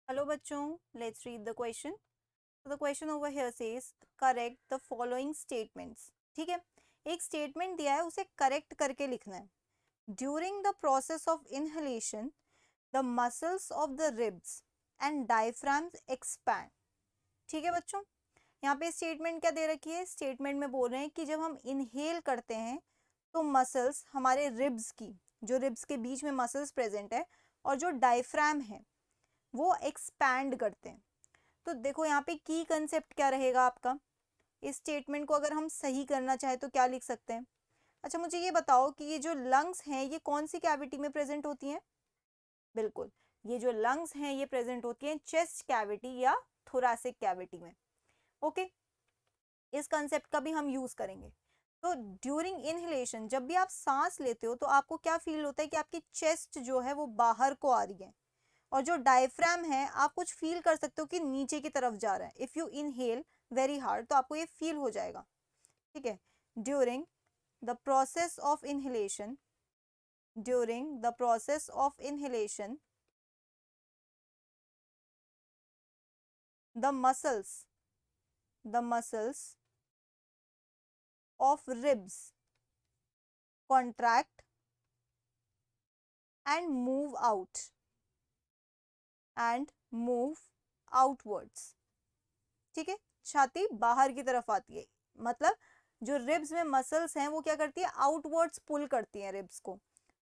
Hello bachchon, let's read the question. So the question over here says correct the following statements. ठीक है, एक statement दिया है, उसे correct करके लिखना है. During the process of inhalation, the muscles of the ribs and diaphragms expand. ठीक है बच्चों, यहाँ पे स्टेटमेंट क्या दे रखी है? स्टेटमेंट में बोल रहे हैं कि जब हम इनहेल करते हैं तो मसल्स हमारे रिब्स की, जो रिब्स के बीच में मसल्स प्रेजेंट है और जो डायफ्राम है वो एक्सपैंड करते हैं. तो देखो यहाँ पे की कंसेप्ट क्या रहेगा आपका? इस स्टेटमेंट को अगर हम सही करना चाहे तो क्या लिख सकते हैं? अच्छा मुझे ये बताओ कि ये जो लंग्स हैं ये कौन सी कैविटी में प्रेजेंट होती हैं? बिल्कुल, ये जो लंग्स हैं ये प्रेजेंट होती हैं चेस्ट कैविटी या थोरैसिक कैविटी में. ओके, इस कंसेप्ट का भी हम यूज करेंगे. तो ड्यूरिंग इनहेलेशन, जब भी आप सांस लेते हो तो आपको क्या फील होता है कि आपकी चेस्ट जो है वो बाहर को आ रही है, और जो डायफ्राम है आप कुछ फील कर सकते हो कि नीचे की तरफ जा रहा है. If you inhale very hard तो आपको ये फील हो जाएगा. ठीक है, during the process of inhalation, during the process of inhalation the muscles of ribs contract and move outwards. ठीक है, छाती बाहर की तरफ आती है, मतलब जो रिब्स में मसल्स हैं वो क्या करती है? आउटवर्ड्स पुल करती हैं रिब्स को.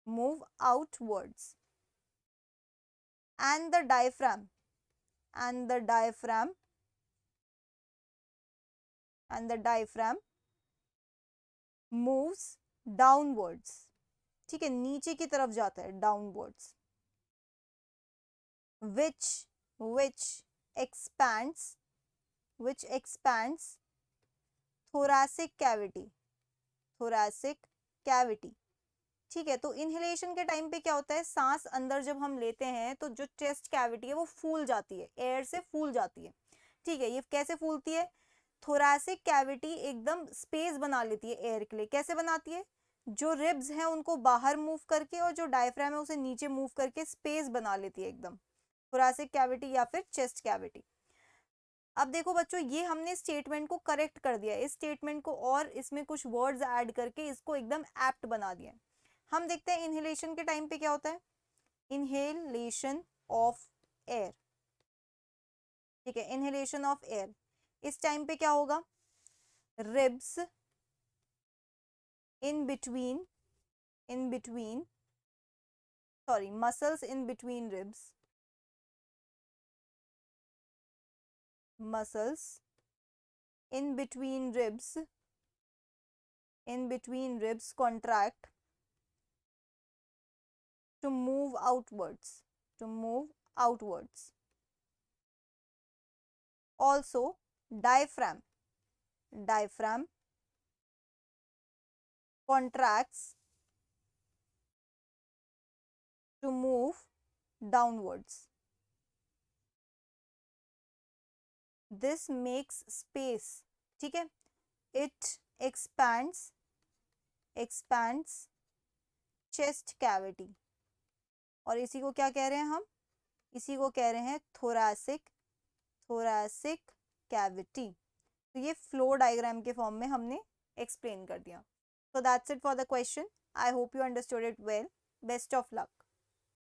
Move outwards. And the diaphragm and the diaphragm moves downwards. ठीक है, नीचे की तरफ जाता है, downwards. which expands thoracic cavity. ठीक है, तो इनहेलेशन के टाइम पे क्या होता है? सांस अंदर जब हम लेते हैं तो जो चेस्ट कैविटी है वो फूल जाती है, एयर से फूल जाती है. ठीक है, ये कैसे फूलती है? थोरैसिक कैविटी एकदम स्पेस बना लेती है एयर के लिए. कैसे बनाती है? जो रिब्स हैं उनको बाहर मूव करके और जो डायफ्राम है उसे नीचे मूव करके स्पेस बना लेती है एकदम, थोरैसिक कैविटी या फिर चेस्ट कैविटी. अब देखो बच्चों, ये हमने स्टेटमेंट को करेक्ट कर दिया, इस स्टेटमेंट को और इसमें कुछ वर्ड्स ऐड करके इसको एकदम एप्ट बना दिया. हम देखते हैं इनहेलेशन के टाइम पे क्या होता है. Inhalation of air. ठीक है, इनहेलेशन ऑफ एयर, इस टाइम पे क्या होगा? Ribs in between muscles in between ribs, contract to move outwards. Also diaphragm contracts to move downwards. This makes space. ठीक है, it expands chest cavity. और इसी को क्या कह रहे हैं हम? इसी को कह रहे हैं thoracic cavity. तो ये फ्लो डायग्राम के फॉर्म में हमने एक्सप्लेन कर दिया. So that's it for the question. I hope you understood it well. Best of luck.